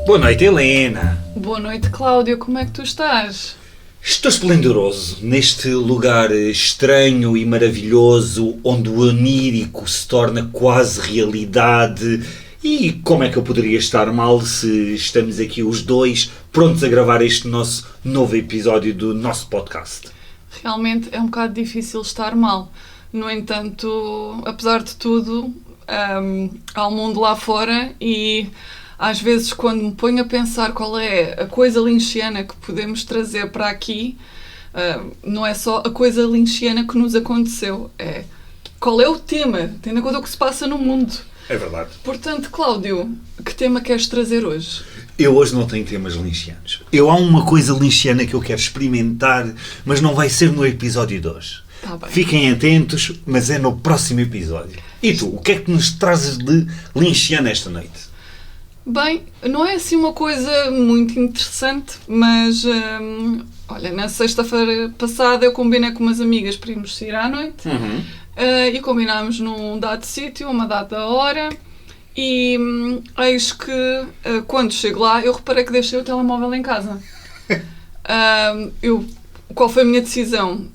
Boa noite, Helena. Boa noite, Cláudio. Como é que tu estás? Estou esplendoroso neste lugar estranho e maravilhoso onde o onírico se torna quase realidade. E como é que eu poderia estar mal se estamos aqui os dois prontos a gravar este nosso novo episódio do nosso podcast? Realmente é um bocado difícil estar mal. No entanto, apesar de tudo, há um mundo lá fora e às vezes quando me ponho a pensar qual é a coisa lynchiana que podemos trazer para aqui, não é só a coisa lynchiana que nos aconteceu, é qual é o tema, tendo em conta o que se passa no mundo. É verdade. Portanto, Cláudio, que tema queres trazer hoje? Eu hoje não tenho temas lynchianos. Há uma coisa lynchiana que eu quero experimentar, mas não vai ser no episódio de hoje. Tá bem. Fiquem atentos, mas é no próximo episódio. E tu, o que é que nos trazes de lynchiano esta noite? Bem, não é assim uma coisa muito interessante, mas olha, na sexta-feira passada eu combinei com umas amigas para irmos sair à noite e combinámos num dado sítio, uma dada hora e eis que quando chego lá eu reparei que deixei o telemóvel em casa. Qual foi a minha decisão?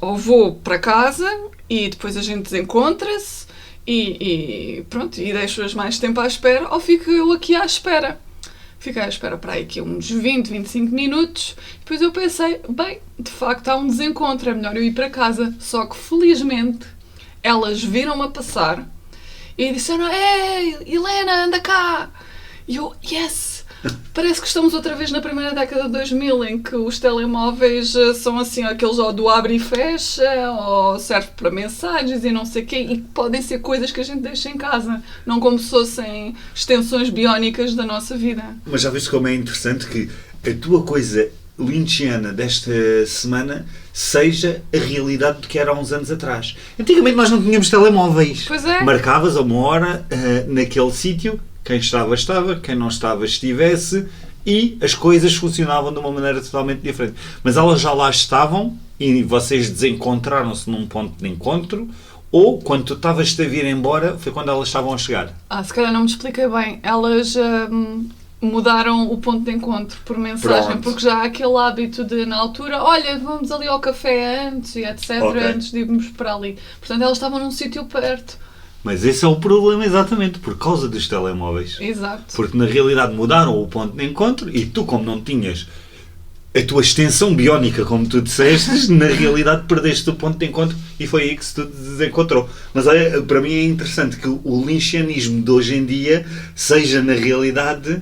Ou vou para casa e depois a gente desencontra-se e pronto, e deixo-as mais tempo à espera, ou fico eu aqui à espera. Fiquei à espera para aí aqui uns 20, 25 minutos. Depois eu pensei, bem, de facto há um desencontro, é melhor eu ir para casa. Só que felizmente elas viram-me a passar e disseram, ei, Helena, anda cá. E eu, yes! Parece que estamos outra vez na primeira década de 2000, em que os telemóveis são assim, aqueles ou do abre e fecha, ou serve para mensagens e não sei o quê, e podem ser coisas que a gente deixa em casa, não como se fossem extensões biónicas da nossa vida. Mas já viste como é interessante que a tua coisa lynchiana desta semana seja a realidade do que era há uns anos atrás. Antigamente nós não tínhamos telemóveis. Pois é. Marcavas a uma hora naquele sítio, quem estava, estava, quem não estava, estivesse, e as coisas funcionavam de uma maneira totalmente diferente. Mas elas já lá estavam e vocês desencontraram-se num ponto de encontro, ou quando tu estavas a vir embora foi quando elas estavam a chegar? Se calhar não me expliquei bem. Elas mudaram o ponto de encontro por mensagem, Pronto. porque já há aquele hábito de, na altura, olha, vamos ali ao café antes e etc, Ok. antes de irmos para ali. Portanto, elas estavam num sítio perto. Mas esse é o problema exatamente, por causa dos telemóveis. Exato. Porque na realidade mudaram o ponto de encontro e tu, como não tinhas a tua extensão biónica, como tu disseste, na realidade perdeste o ponto de encontro e foi aí que se tu desencontrou. Mas olha, para mim é interessante que o lynchianismo de hoje em dia seja na realidade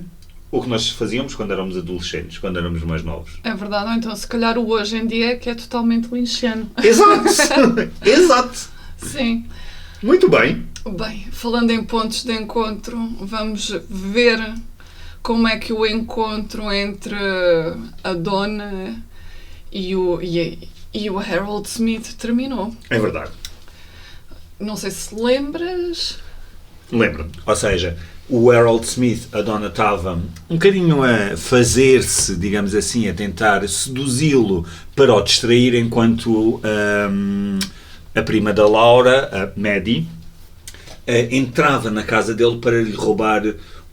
o que nós fazíamos quando éramos adolescentes, quando éramos mais novos. É verdade, ou então se calhar o hoje em dia é que é totalmente lynchiano. Exato! Exato! Sim. Muito bem. Bem, falando em pontos de encontro, vamos ver como é que o encontro entre a Donna e o Harold Smith terminou. É verdade. Não sei se lembras. Lembro-me. Ou seja, o Harold Smith, a Donna estava um bocadinho a fazer-se, digamos assim, a tentar seduzi-lo para o distrair enquanto a prima da Laura, a Maddie, entrava na casa dele para lhe roubar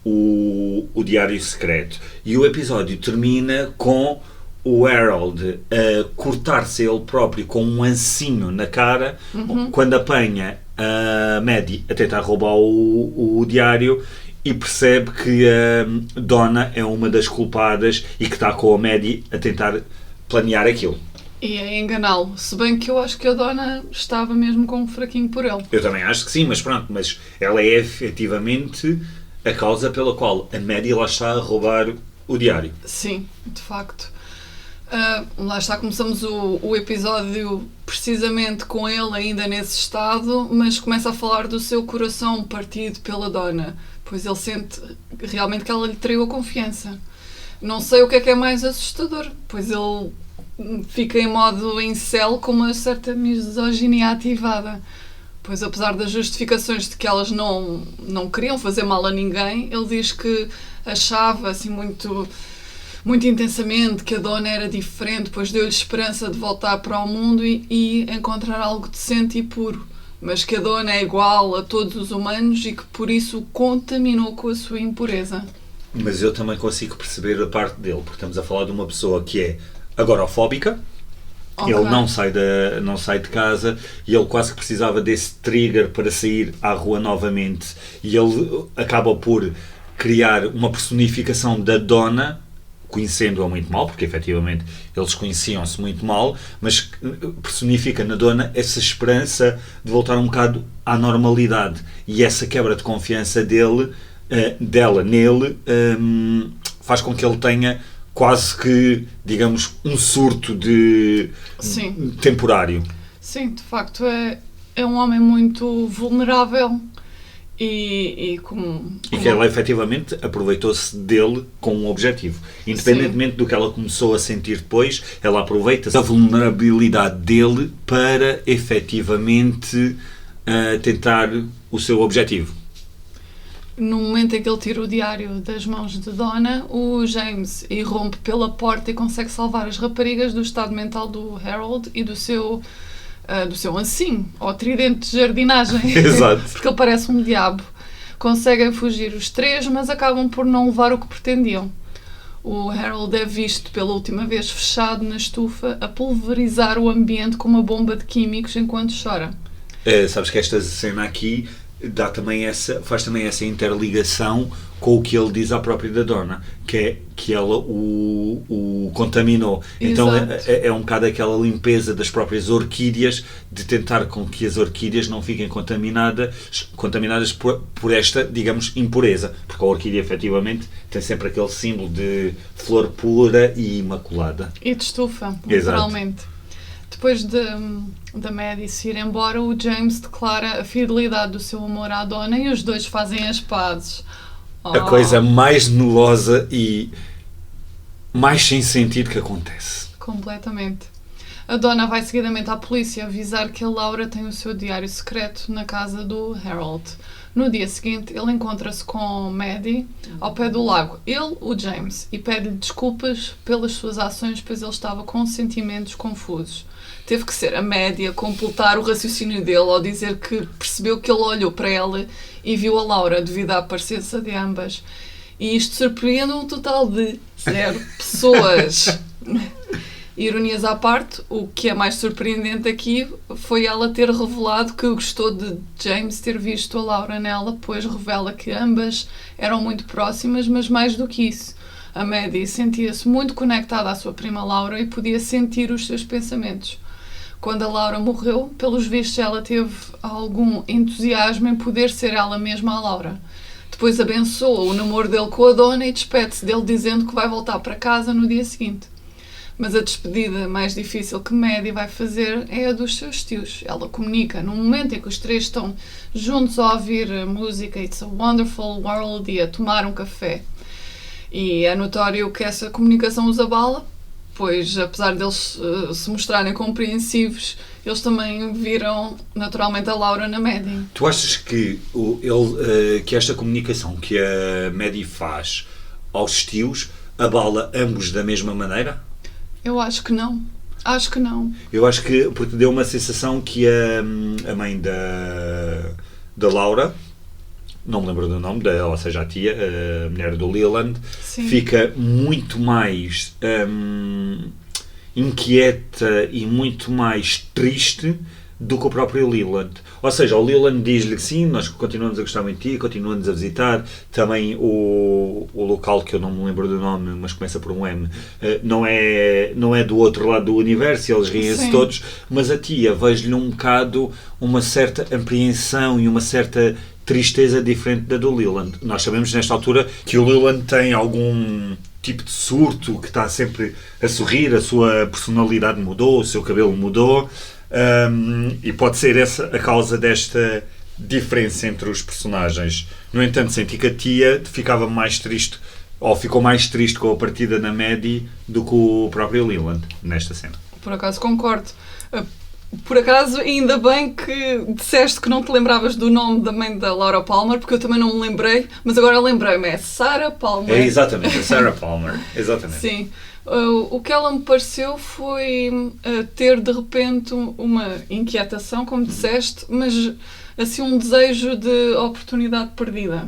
o diário secreto. E o episódio termina com o Harold a cortar-se ele próprio com um ancinho na cara quando apanha a Maddie a tentar roubar o diário e percebe que a Donna é uma das culpadas e que está com a Maddie a tentar planear aquilo. E a enganá-lo. Se bem que eu acho que a Donna estava mesmo com um fraquinho por ele. Eu também acho que sim, mas pronto, mas ela é efetivamente a causa pela qual a Maddie lá está a roubar o diário. Sim, de facto. Lá está, começamos o episódio precisamente com ele ainda nesse estado, mas começa a falar do seu coração partido pela Donna, pois ele sente realmente que ela lhe traiu a confiança. Não sei o que é mais assustador, pois ele fica em modo incel com uma certa misoginia ativada. Pois apesar das justificações de que elas não queriam fazer mal a ninguém, ele diz que achava assim muito intensamente que a Donna era diferente, pois deu-lhe esperança de voltar para o mundo e encontrar algo decente e puro. Mas que a Donna é igual a todos os humanos e que por isso o contaminou com a sua impureza. mas eu também consigo perceber a parte dele, porque estamos a falar de uma pessoa que é agorafóbica. Ok. Ele não sai de casa e ele quase que precisava desse trigger para sair à rua novamente. E ele acaba por criar uma personificação da Donna, conhecendo-a muito mal, porque efetivamente eles conheciam-se muito mal, mas personifica na Donna essa esperança de voltar um bocado à normalidade. E essa quebra de confiança dela nele, faz com que ele tenha quase que, digamos, um surto Sim. temporário. Sim, de facto é um homem muito vulnerável e como... E que ela efetivamente aproveitou-se dele com um objetivo. Independentemente do que ela começou a sentir depois, ela aproveita a vulnerabilidade dele para efetivamente tentar o seu objetivo. No momento em que ele tira o diário das mãos de Donna, o James irrompe pela porta e consegue salvar as raparigas do estado mental do Harold e do seu ancinho, ou tridente de jardinagem. Exato. Porque ele parece um diabo. Conseguem fugir os três, mas acabam por não levar o que pretendiam. O Harold é visto pela última vez fechado na estufa a pulverizar o ambiente com uma bomba de químicos enquanto chora. Sabes que esta cena aqui faz também essa interligação com o que ele diz à própria da Donna, que é que ela o contaminou. Então é um bocado aquela limpeza das próprias orquídeas, de tentar com que as orquídeas não fiquem contaminadas por esta, digamos, impureza, porque a orquídea efetivamente tem sempre aquele símbolo de flor pura e imaculada. E de estufa, literalmente. Depois da Maddie se ir embora, o James declara a fidelidade do seu amor à Donna e os dois fazem as pazes. A coisa mais melosa e mais sem sentido que acontece. Completamente. A Donna vai seguidamente à polícia avisar que a Laura tem o seu diário secreto na casa do Harold. No dia seguinte, ele encontra-se com Maddie ao pé do lago, ele, o James, e pede-lhe desculpas pelas suas ações, pois ele estava com sentimentos confusos. Teve que ser a Maddie a completar o raciocínio dele ao dizer que percebeu que ele olhou para ela e viu a Laura devido à presença de ambas. E isto surpreende um total de 0 pessoas. Ironias à parte, o que é mais surpreendente aqui foi ela ter revelado que gostou de James ter visto a Laura nela, pois revela que ambas eram muito próximas, mas mais do que isso. A Maddie sentia-se muito conectada à sua prima Laura e podia sentir os seus pensamentos. Quando a Laura morreu, pelos vistos ela teve algum entusiasmo em poder ser ela mesma a Laura. Depois abençoa o namoro dele com a Donna e despede-se dele dizendo que vai voltar para casa no dia seguinte. Mas a despedida mais difícil que Maddie vai fazer é a dos seus tios. Ela comunica num momento em que os três estão juntos a ouvir a música It's a Wonderful World e a tomar um café. E é notório que essa comunicação os abala, pois apesar deles se mostrarem compreensivos, eles também viram naturalmente a Laura na Maddie. Tu achas que que esta comunicação que a Maddie faz aos tios abala ambos da mesma maneira? Eu acho que não. Acho que não. Eu acho que, porque deu uma sensação que a mãe da Laura, não me lembro do nome dela, ou seja, a tia, a mulher do Leland, Sim. fica muito mais inquieta e muito mais triste do que o próprio Leland. Ou seja, o Leland diz-lhe que sim, nós continuamos a gostar muito de ti, continuamos a visitar. Também o local, que eu não me lembro do nome, mas começa por um M, não é do outro lado do universo, eles riem-se todos, mas a tia vejo-lhe um bocado uma certa apreensão e uma certa tristeza diferente da do Leland. Nós sabemos nesta altura que o Leland tem algum tipo de surto, que está sempre a sorrir, a sua personalidade mudou, o seu cabelo mudou. E pode ser essa a causa desta diferença entre os personagens. No entanto, senti que a tia ficava mais triste, ou ficou mais triste com a partida da Maddie do que o próprio Leland nesta cena. Por acaso concordo. Por acaso, ainda bem que disseste que não te lembravas do nome da mãe da Laura Palmer, porque eu também não me lembrei, mas agora lembrei-me, é Sarah Palmer. É exatamente, a Sarah Palmer. Exatamente. Sim. O que ela me pareceu foi ter de repente uma inquietação, como disseste, mas assim um desejo de oportunidade perdida.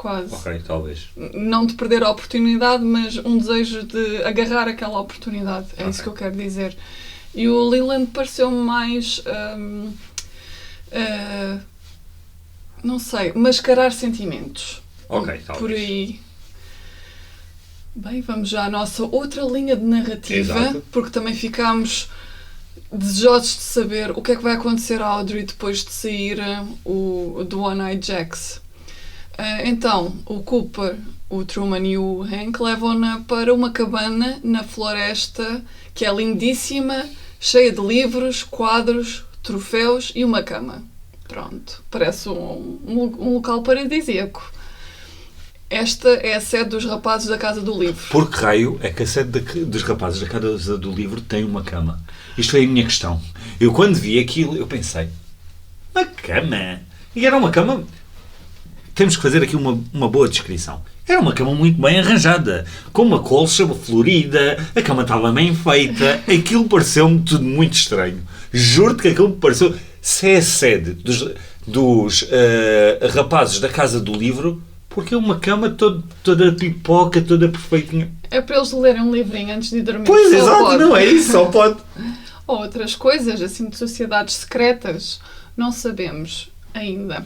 quase. Ok, talvez. Não de perder a oportunidade, mas um desejo de agarrar aquela oportunidade. É isso que eu quero dizer. E o Leland pareceu-me mais... não sei, mascarar sentimentos. Ok, talvez. Por aí. Bem, vamos já à nossa outra linha de narrativa. Exato. Porque também ficámos desejosos de saber o que é que vai acontecer à Audrey depois de sair do One Eye Jacks. Então, o Cooper, o Truman e o Hank levam-na para uma cabana na floresta que é lindíssima, cheia de livros, quadros, troféus e uma cama. Pronto, parece um local paradisíaco. Esta é a sede dos rapazes da Casa do Livro. Por que raio é que a sede dos rapazes da Casa do Livro tem uma cama? Isto é a minha questão. Eu quando vi aquilo, eu pensei, uma cama? E era uma cama... Temos que fazer aqui uma boa descrição. Era uma cama muito bem arranjada, com uma colcha florida, a cama estava bem feita, aquilo pareceu-me tudo muito estranho. Juro-te que aquilo me pareceu... Se é a sede dos rapazes da Casa do Livro, porque é uma cama toda pipoca, toda perfeitinha. É para eles lerem um livrinho antes de dormir. Pois, Só exato, pode. não é isso, só pode. Ou outras coisas, assim, de sociedades secretas, não sabemos ainda.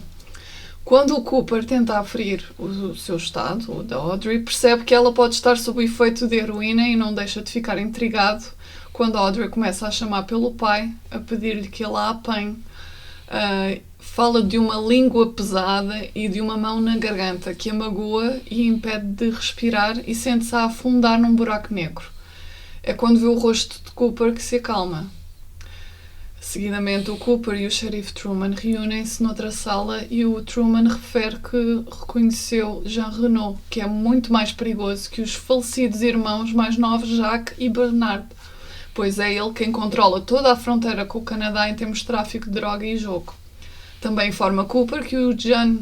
Quando o Cooper tenta aferir o seu estado, o da Audrey, percebe que ela pode estar sob o efeito de heroína e não deixa de ficar intrigado quando a Audrey começa a chamar pelo pai, a pedir-lhe que ele a apanhe. Fala de uma língua pesada e de uma mão na garganta que a magoa e impede de respirar e sente-se a afundar num buraco negro. É quando vê o rosto de Cooper que se acalma. Seguidamente, o Cooper e o xerife Truman reúnem-se noutra sala e o Truman refere que reconheceu Jean Renault, que é muito mais perigoso que os falecidos irmãos mais novos Jacques e Bernard, pois é ele quem controla toda a fronteira com o Canadá em termos de tráfico de droga e jogo. Também informa Cooper que o Jean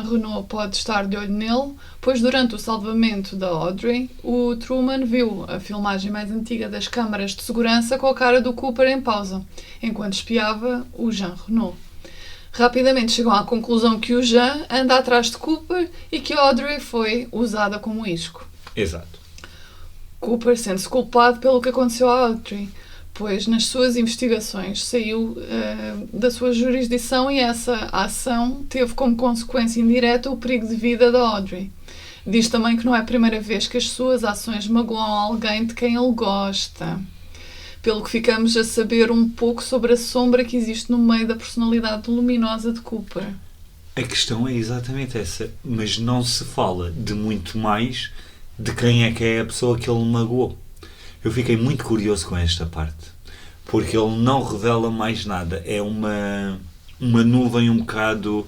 Renault pode estar de olho nele, pois durante o salvamento da Audrey, o Truman viu a filmagem mais antiga das câmaras de segurança com a cara do Cooper em pausa, enquanto espiava o Jean Renault. Rapidamente chegam à conclusão que o Jean anda atrás de Cooper e que a Audrey foi usada como isco. Exato. Cooper sente-se culpado pelo que aconteceu à Audrey, pois nas suas investigações saiu da sua jurisdição e essa ação teve como consequência indireta o perigo de vida da Audrey. Diz também que não é a primeira vez que as suas ações magoam alguém de quem ele gosta. Pelo que ficamos a saber um pouco sobre a sombra que existe no meio da personalidade luminosa de Cooper. A questão é exatamente essa, mas não se fala de muito mais de quem é que é a pessoa que ele magoou. Eu fiquei muito curioso com esta parte, porque ele não revela mais nada. É uma nuvem um bocado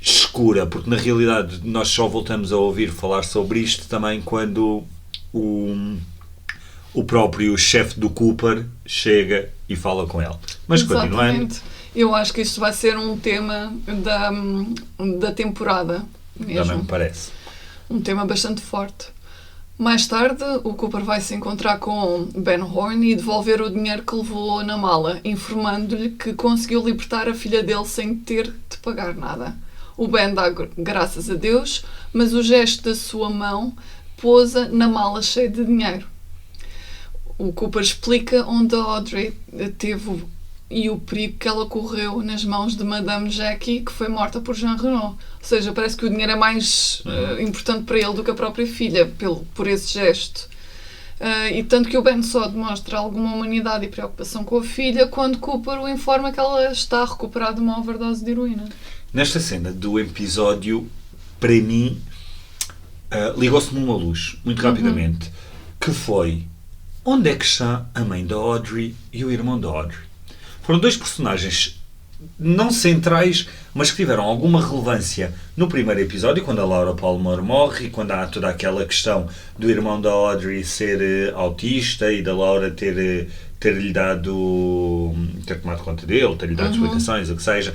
escura, porque na realidade nós só voltamos a ouvir falar sobre isto também quando o próprio chefe do Cooper chega e fala com ele. Mas continuando... Eu acho que isto vai ser um tema da temporada mesmo. Também me parece. Um tema bastante forte. Mais tarde, o Cooper vai se encontrar com Ben Horne e devolver o dinheiro que levou na mala, informando-lhe que conseguiu libertar a filha dele sem ter de pagar nada. O Ben dá graças a Deus, mas o gesto da sua mão pousa na mala cheia de dinheiro. O Cooper explica onde a Audrey teve e o perigo que ela correu nas mãos de Madame Jackie, que foi morta por Jean Renault. Ou seja, parece que o dinheiro é mais importante para ele do que a própria filha, por esse gesto. E tanto que o Ben só demonstra alguma humanidade e preocupação com a filha quando Cooper o informa que ela está a recuperar de uma overdose de heroína. Nesta cena do episódio, para mim, ligou-se-me uma luz, muito rapidamente, que foi: onde é que está a mãe da Audrey e o irmão da Audrey? Foram dois personagens não centrais, mas que tiveram alguma relevância no primeiro episódio, quando a Laura Palmer morre e quando há toda aquela questão do irmão da Audrey ser autista e da Laura ter-lhe dado, ter tomado conta dele, ter-lhe dado explicações, o que seja.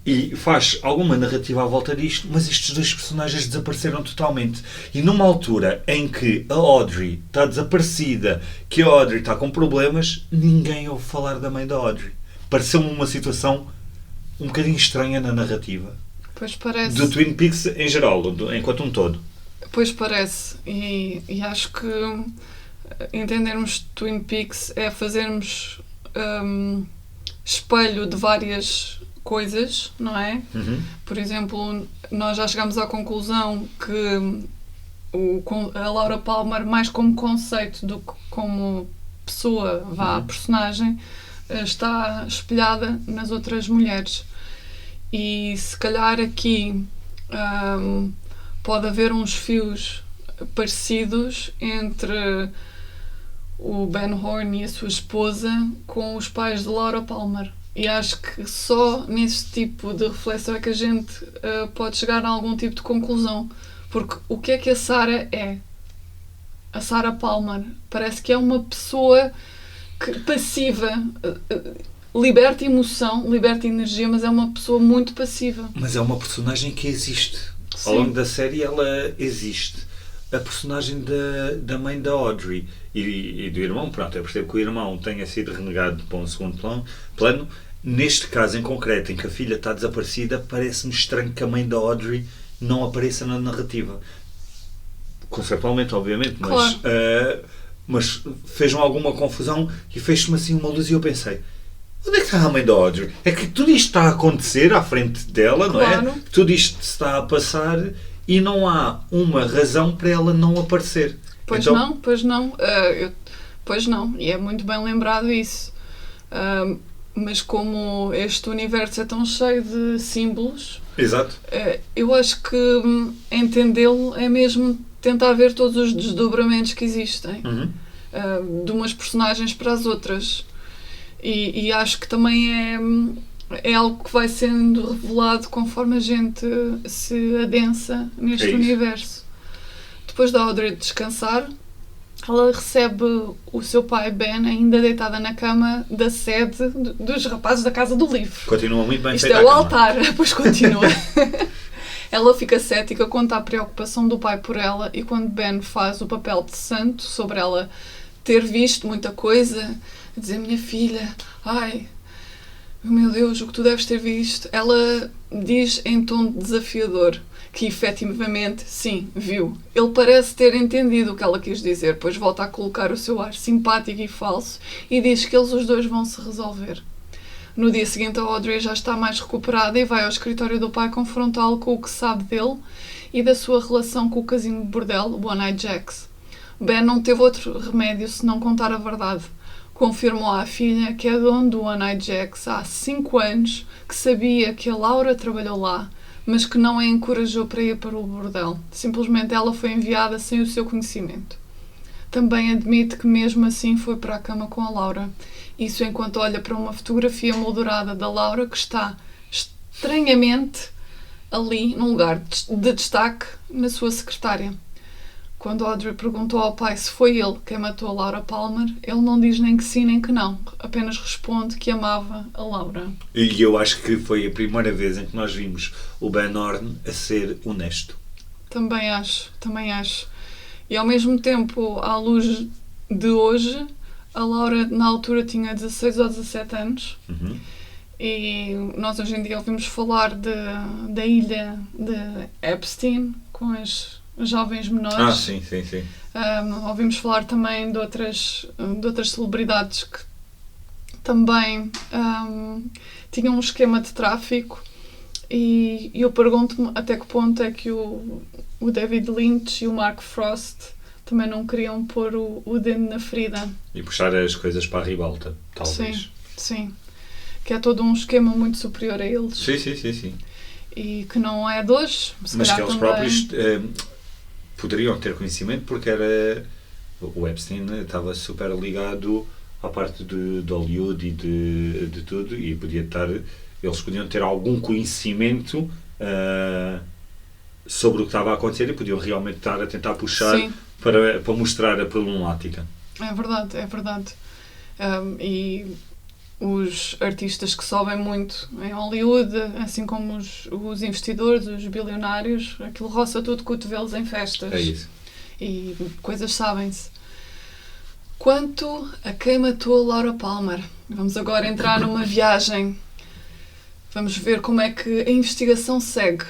E faz alguma narrativa à volta disto, mas estes dois personagens desapareceram totalmente. E numa altura em que a Audrey está desaparecida, que a Audrey está com problemas, ninguém ouve falar da mãe da Audrey. Pareceu-me uma situação um bocadinho estranha na narrativa. Pois parece. Do Twin Peaks em geral, enquanto um todo. Pois parece. E acho que entendermos Twin Peaks é fazermos espelho de várias coisas, não é? Por exemplo, nós já chegámos à conclusão que a Laura Palmer, mais como conceito do que como pessoa, personagem, está espelhada nas outras mulheres. E se calhar aqui pode haver uns fios parecidos entre o Ben Horne e a sua esposa com os pais de Laura Palmer. E acho que só nesse tipo de reflexão é que a gente pode chegar a algum tipo de conclusão. Porque o que é que a Sarah é? A Sarah Palmer parece que é uma pessoa passiva, liberta emoção, liberta energia, mas é uma pessoa muito passiva. Mas é uma personagem que existe. Sim. Ao longo da série ela existe. A personagem da mãe da Audrey e do irmão, pronto, eu percebo que o irmão tenha sido renegado para um segundo plano. Neste caso em concreto, em que a filha está desaparecida, parece-me estranho que a mãe da Audrey não apareça na narrativa. Conceptualmente, obviamente, mas, claro. Mas fez-me alguma confusão e fez-me assim uma luz e eu pensei, onde é que está a mãe da Audrey? É que tudo isto está a acontecer à frente dela, claro. Não é? Tudo isto está a passar e não há uma razão para ela não aparecer. Pois então... não. Pois não. E é muito bem lembrado isso. Mas como este universo é tão cheio de símbolos... Exato. Eu acho que entendê-lo é mesmo tentar ver todos os desdobramentos que existem. De umas personagens para as outras. E acho que também é algo que vai sendo revelado conforme a gente se adensa neste universo. Depois da Audrey descansar, ela recebe o seu pai Ben ainda deitada na cama da sede dos rapazes da Casa do Livro. Continua muito bem Isto feita é o a cama. altar, depois continua. Ela fica cética quanto à preocupação do pai por ela e quando Ben faz o papel de santo sobre ela ter visto muita coisa, dizer, minha filha, ai, meu Deus, o que tu deves ter visto. Ela diz em tom desafiador que efetivamente, sim, viu. Ele parece ter entendido o que ela quis dizer, pois volta a colocar o seu ar simpático e falso e diz que eles os dois vão se resolver. No dia seguinte, a Audrey já está mais recuperada e vai ao escritório do pai confrontá-lo com o que sabe dele e da sua relação com o casino de bordel, o One Eye Jacks. Ben não teve outro remédio senão contar a verdade. Confirmou à filha que é dono do One Eye Jacks há 5 anos, que sabia que a Laura trabalhou lá, mas que não a encorajou para ir para o bordel. Simplesmente ela foi enviada sem o seu conhecimento. Também admite que mesmo assim foi para a cama com a Laura. Isso enquanto olha para uma fotografia moldurada da Laura que está estranhamente ali, num lugar de destaque, na sua secretária. Quando Audrey perguntou ao pai se foi ele quem matou a Laura Palmer, ele não diz nem que sim nem que não. Apenas responde que amava a Laura. E eu acho que foi a primeira vez em que nós vimos o Ben Horne a ser honesto. Também acho. E ao mesmo tempo, à luz de hoje, a Laura na altura tinha 16 ou 17 anos. E nós hoje em dia ouvimos falar da ilha de Epstein com as jovens menores. Sim. Ouvimos falar também de outras celebridades que também tinham um esquema de tráfico e eu pergunto-me até que ponto é que o David Lynch e o Mark Frost também não queriam pôr o dedo na ferida. E puxar as coisas para a ribalta, talvez. Sim. Que é todo um esquema muito superior a eles. Sim. E que não é de hoje. Mas que eles próprios poderiam ter conhecimento porque o Epstein estava super ligado à parte de Hollywood e de tudo e eles podiam ter algum conhecimento sobre o que estava a acontecer e podiam realmente estar a tentar puxar para mostrar a problemática. É verdade. E os artistas que sobem muito em Hollywood, assim como os investidores, os bilionários, aquilo roça tudo cotovelos em festas. É isso. E coisas sabem-se. Quanto a quem matou a Laura Palmer, vamos agora entrar numa viagem Vamos ver como é que a investigação segue.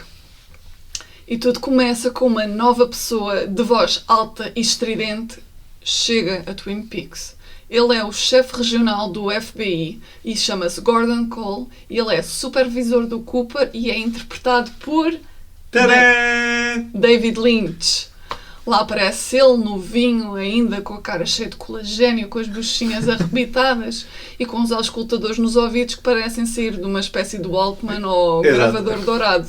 E tudo começa com uma nova pessoa de voz alta e estridente chega a Twin Peaks. Ele é o chefe regional do FBI e chama-se Gordon Cole e ele é supervisor do Cooper e é interpretado por David Lynch. Lá aparece ele novinho ainda, com a cara cheia de colagênio, com as bochechinhas arrebitadas e com os auscultadores nos ouvidos que parecem sair de uma espécie de Walkman ou gravador dourado.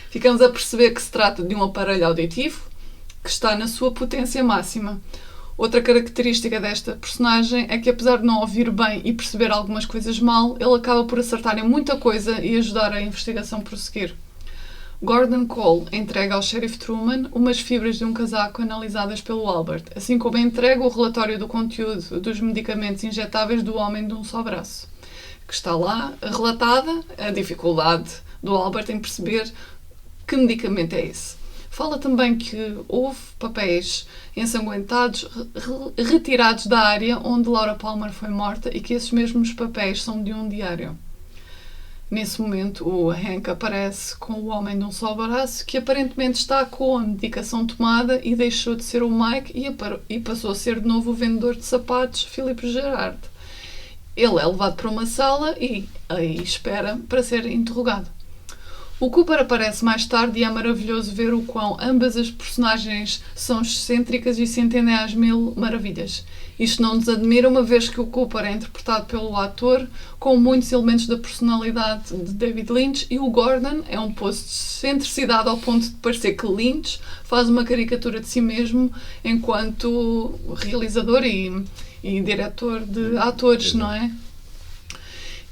Ficamos a perceber que se trata de um aparelho auditivo que está na sua potência máxima. Outra característica desta personagem é que, apesar de não ouvir bem e perceber algumas coisas mal, ele acaba por acertar em muita coisa e ajudar a investigação a prosseguir. Gordon Cole entrega ao Sheriff Truman umas fibras de um casaco analisadas pelo Albert, assim como entrega o relatório do conteúdo dos medicamentos injetáveis do homem de um só braço, que está lá relatada a dificuldade do Albert em perceber que medicamento é esse. Fala também que houve papéis ensanguentados retirados da área onde Laura Palmer foi morta e que esses mesmos papéis são de um diário. Nesse momento, o Hank aparece com o homem de um só braço que aparentemente está com a medicação tomada e deixou de ser o Mike e passou a ser de novo o vendedor de sapatos, Philip Gerard. Ele é levado para uma sala e aí espera para ser interrogado. O Cooper aparece mais tarde e é maravilhoso ver o quão ambas as personagens são excêntricas e se entendem às mil maravilhas. Isto não nos admira, uma vez que o Cooper é interpretado pelo ator com muitos elementos da personalidade de David Lynch e o Gordon é um poço de excentricidade ao ponto de parecer que Lynch faz uma caricatura de si mesmo enquanto realizador e diretor de atores, não é?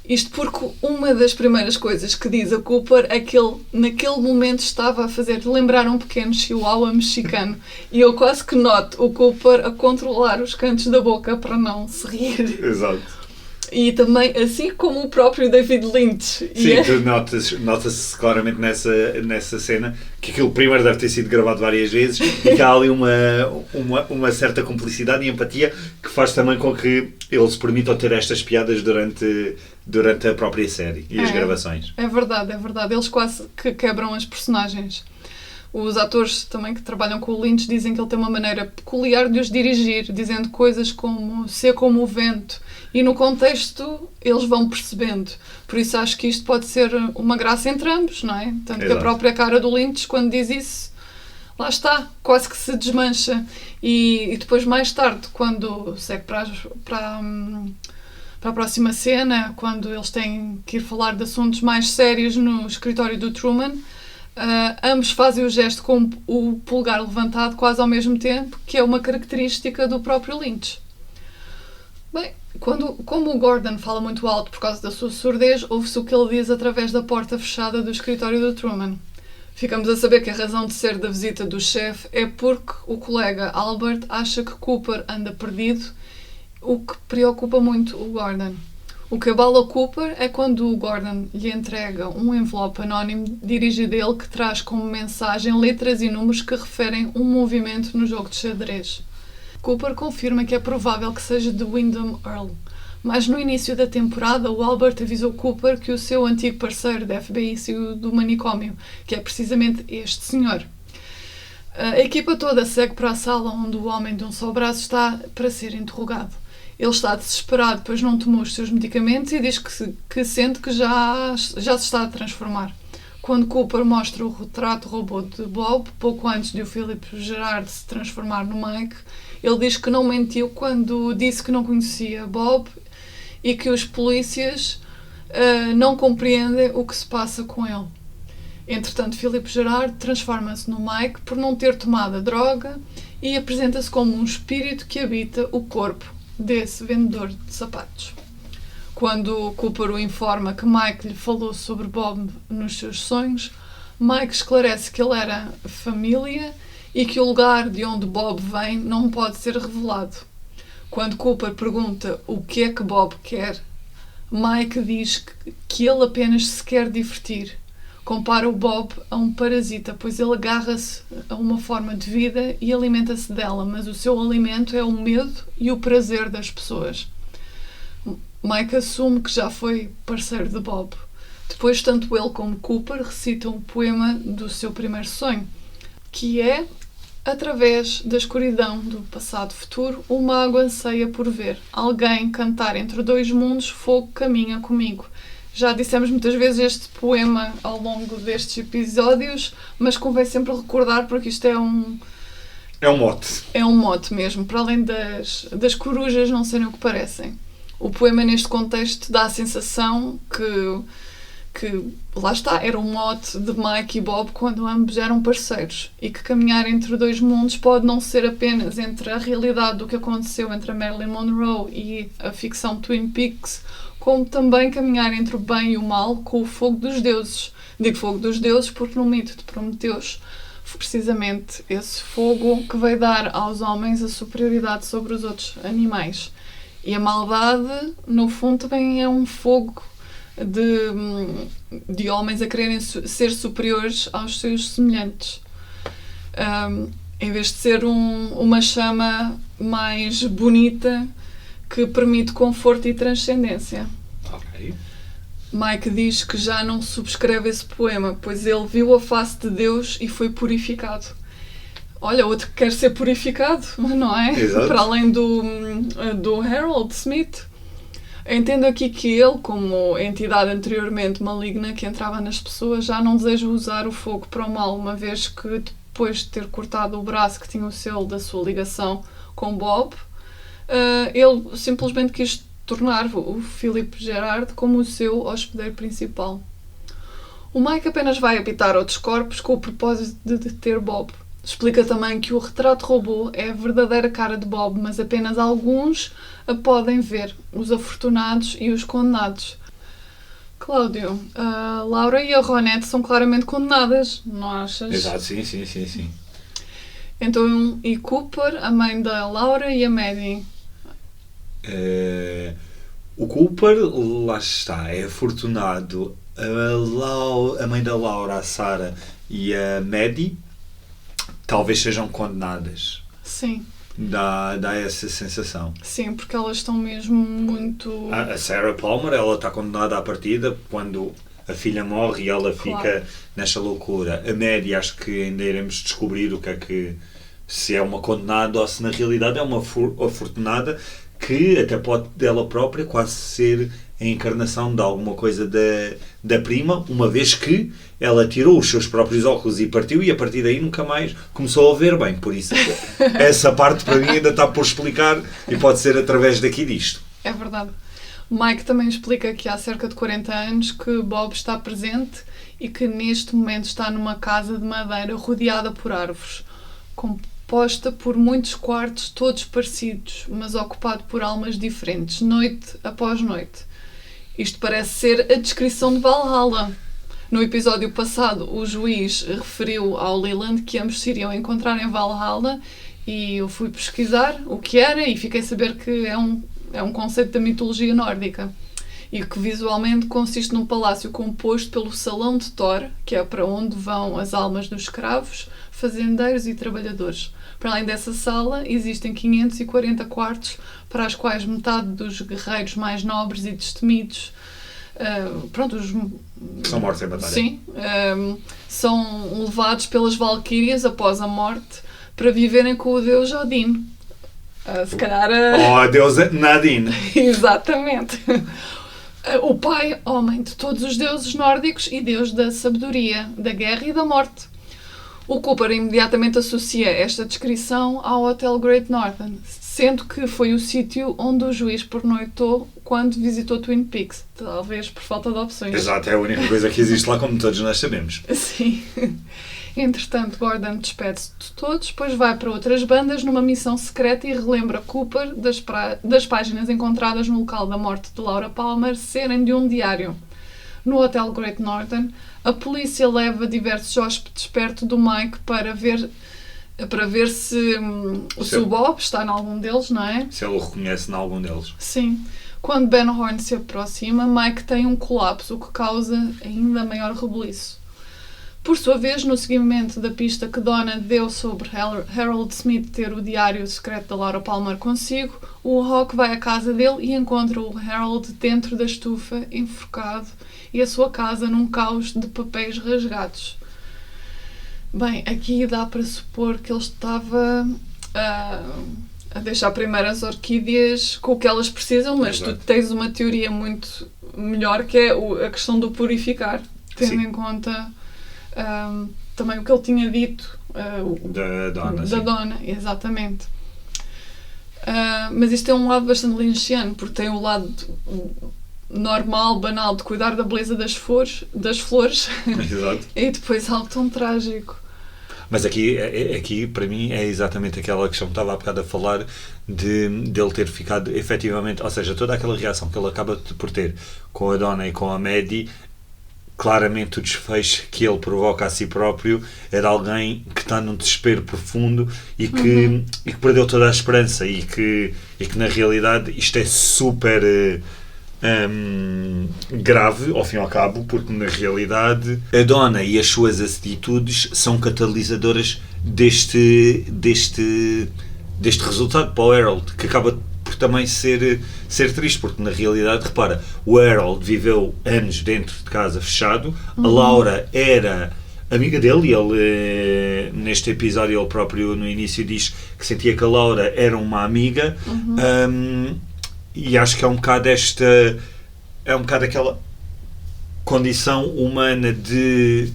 Isto porque uma das primeiras coisas que diz a Cooper é que ele, naquele momento, estava a fazer lembrar um pequeno chihuahua mexicano. E eu quase que noto o Cooper a controlar os cantos da boca para não se rir. Exato. E também, assim como o próprio David Lynch. Sim, tu nota-se claramente nessa cena que aquilo primeiro deve ter sido gravado várias vezes e que há ali uma certa cumplicidade e empatia que faz também com que eles permitam ter estas piadas durante a própria série e as gravações. É verdade. Eles quase que quebram as personagens. Os atores também que trabalham com o Lynch dizem que ele tem uma maneira peculiar de os dirigir, dizendo coisas como ser como o vento. E no contexto eles vão percebendo. Por isso acho que isto pode ser uma graça entre ambos, não é? Tanto que a própria cara do Lynch, quando diz isso, lá está, quase que se desmancha. E depois, mais tarde, quando segue para a próxima cena, quando eles têm que ir falar de assuntos mais sérios no escritório do Truman, ambos fazem o gesto com o polegar levantado quase ao mesmo tempo, que é uma característica do próprio Lynch. Bem, como o Gordon fala muito alto por causa da sua surdez, ouve-se o que ele diz através da porta fechada do escritório do Truman. Ficamos a saber que a razão de ser da visita do chefe é porque o colega Albert acha que Cooper anda perdido, o que preocupa muito o Gordon. O que abala Cooper é quando o Gordon lhe entrega um envelope anónimo dirigido a ele que traz como mensagem letras e números que referem um movimento no jogo de xadrez. Cooper confirma que é provável que seja de Wyndham Earl, mas no início da temporada o Albert avisou Cooper que o seu antigo parceiro da FBI saiu do manicômio, que é precisamente este senhor. A equipa toda segue para a sala onde o homem de um só braço está para ser interrogado. Ele está desesperado, pois não tomou os seus medicamentos e diz que sente que já se está a transformar. Quando Cooper mostra o retrato robô de Bob, pouco antes de o Philip Gerard se transformar no Mike, ele diz que não mentiu quando disse que não conhecia Bob e que os polícias não compreendem o que se passa com ele. Entretanto, Philip Gerard transforma-se no Mike por não ter tomado a droga e apresenta-se como um espírito que habita o corpo desse vendedor de sapatos. Quando Cooper o informa que Mike lhe falou sobre Bob nos seus sonhos, Mike esclarece que ele era família e que o lugar de onde Bob vem não pode ser revelado. Quando Cooper pergunta o que é que Bob quer, Mike diz que ele apenas se quer divertir. Compara o Bob a um parasita, pois ele agarra-se a uma forma de vida e alimenta-se dela, mas o seu alimento é o medo e o prazer das pessoas. Mike assume que já foi parceiro de Bob. Depois, tanto ele como Cooper recitam o poema do seu primeiro sonho, que é: através da escuridão do passado-futuro, o mago anseia por ver alguém cantar entre dois mundos, fogo caminha comigo. Já dissemos muitas vezes este poema ao longo destes episódios, mas convém sempre recordar porque isto é um... É um mote. É um mote mesmo, para além das corujas não serem o que parecem. O poema, neste contexto, dá a sensação que lá está, era um mote de Mike e Bob quando ambos eram parceiros, e que caminhar entre dois mundos pode não ser apenas entre a realidade do que aconteceu entre a Marilyn Monroe e a ficção Twin Peaks, como também caminhar entre o bem e o mal com o fogo dos deuses. Digo fogo dos deuses porque no mito de Prometeus foi precisamente esse fogo que veio dar aos homens a superioridade sobre os outros animais. E a maldade, no fundo, também é um fogo de homens a quererem ser superiores aos seus semelhantes. Em vez de ser uma chama mais bonita que permite conforto e transcendência. Ok. Mike diz que já não subscreve esse poema, pois ele viu a face de Deus e foi purificado. Olha, outro que quer ser purificado, não é? Exato. Para além do Harold Smith. Entendo aqui que ele, como entidade anteriormente maligna que entrava nas pessoas, já não deseja usar o fogo para o mal, uma vez que depois de ter cortado o braço que tinha o selo da sua ligação com Bob, ele simplesmente quis tornar o Philip Gerard como o seu hospedeiro principal. O Mike apenas vai habitar outros corpos com o propósito de deter Bob. Explica também que o retrato robô é a verdadeira cara de Bob, mas apenas alguns a podem ver, os afortunados e os condenados. Cláudio, a Laura e a Ronette são claramente condenadas, não achas? Exato, sim. Então, e Cooper, a mãe da Laura e a Maddie? O Cooper, lá está, é afortunado. A mãe da Laura, a Sarah e a Maddie talvez sejam condenadas. Sim. Dá essa sensação. Sim, porque elas estão mesmo muito... A Sarah Palmer, ela está condenada à partida quando a filha morre e ela fica nesta loucura. A Maddie, acho que ainda iremos descobrir o que é que... se é uma condenada ou se na realidade é uma afortunada que até pode dela própria quase ser a encarnação de alguma coisa da prima, uma vez que ela tirou os seus próprios óculos e partiu, e a partir daí nunca mais começou a ver bem. Por isso, essa parte para mim ainda está por explicar e pode ser através daqui disto. É verdade. Mike também explica que há cerca de 40 anos que Bob está presente e que neste momento está numa casa de madeira rodeada por árvores, composta por muitos quartos todos parecidos, mas ocupado por almas diferentes, noite após noite. Isto parece ser a descrição de Valhalla. No episódio passado, o juiz referiu ao Leland que ambos se iriam encontrar em Valhalla e eu fui pesquisar o que era e fiquei a saber que é um conceito da mitologia nórdica e que visualmente consiste num palácio composto pelo Salão de Thor, que é para onde vão as almas dos escravos, fazendeiros e trabalhadores. Para além dessa sala, existem 540 quartos para os quais metade dos guerreiros mais nobres e destemidos, são mortos em batalha. Sim, são levados pelas Valquírias após a morte para viverem com o deus Odin. Se calhar... Deus Nadine. Exatamente. O pai, homem de todos os deuses nórdicos e deus da sabedoria, da guerra e da morte. O Cooper imediatamente associa esta descrição ao Hotel Great Northern, sendo que foi o sítio onde o juiz pernoitou quando visitou Twin Peaks, talvez por falta de opções. Exato, é a única coisa que existe lá, como todos nós sabemos. Sim. Entretanto, Gordon despede-se de todos, depois vai para outras bandas numa missão secreta e relembra Cooper das páginas encontradas no local da morte de Laura Palmer serem de um diário. No Hotel Great Northern, a polícia leva diversos hóspedes perto do Mike para ver se o Bob está em algum deles, não é? Se ele o reconhece em algum deles. Sim. Quando Ben Horne se aproxima, Mike tem um colapso, o que causa ainda maior rebuliço. Por sua vez, no seguimento da pista que Donna deu sobre Harold Smith ter o diário secreto da Laura Palmer consigo, o Rock vai à casa dele e encontra o Harold dentro da estufa, enforcado, e a sua casa num caos de papéis rasgados. Bem, aqui dá para supor que ele estava a deixar primeiro as orquídeas com o que elas precisam, mas Exato. tu tens uma teoria muito melhor, que é a questão do purificar, tendo Sim. em conta também o que ele tinha dito Da Donna, da sim. Donna, exatamente. Mas isto tem um lado bastante lynchiano, porque tem o lado normal, banal, de cuidar da beleza das flores Exato. e depois algo tão trágico. Mas aqui, para mim, é exatamente aquela questão que estava há bocado a falar dele ter ficado efetivamente, ou seja, toda aquela reação que ele acaba por ter com a Donna e com a Maddie, claramente o desfecho que ele provoca a si próprio é de alguém que está num desespero profundo e que perdeu toda a esperança e que na realidade isto é super grave, ao fim e ao cabo, porque na realidade a Donna e as suas atitudes são catalisadoras deste resultado para o Harold, que acaba por também ser triste, porque na realidade, repara, o Harold viveu anos dentro de casa fechado, a Laura era amiga dele, e ele neste episódio ele próprio no início diz que sentia que a Laura era uma amiga. E acho que é um bocado aquela condição humana de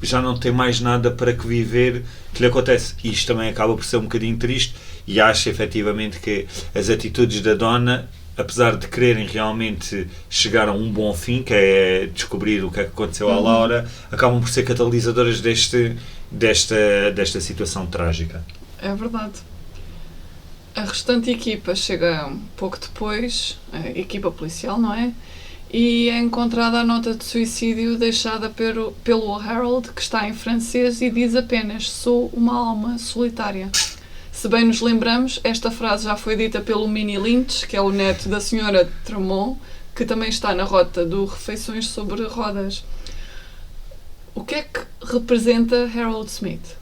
já não ter mais nada para que viver que lhe acontece. E isto também acaba por ser um bocadinho triste, e acho efetivamente que as atitudes da Donna, apesar de quererem realmente chegar a um bom fim, que é descobrir o que é que aconteceu à Laura, acabam por ser catalisadoras desta situação trágica. É verdade. A restante equipa chega um pouco depois, a equipa policial, não é? E é encontrada a nota de suicídio deixada pelo Harold, que está em francês e diz apenas: "Sou uma alma solitária". Se bem nos lembramos, esta frase já foi dita pelo Minnie Lynch, que é o neto da senhora Tremont, que também está na rota do Refeições sobre Rodas. O que é que representa Harold Smith?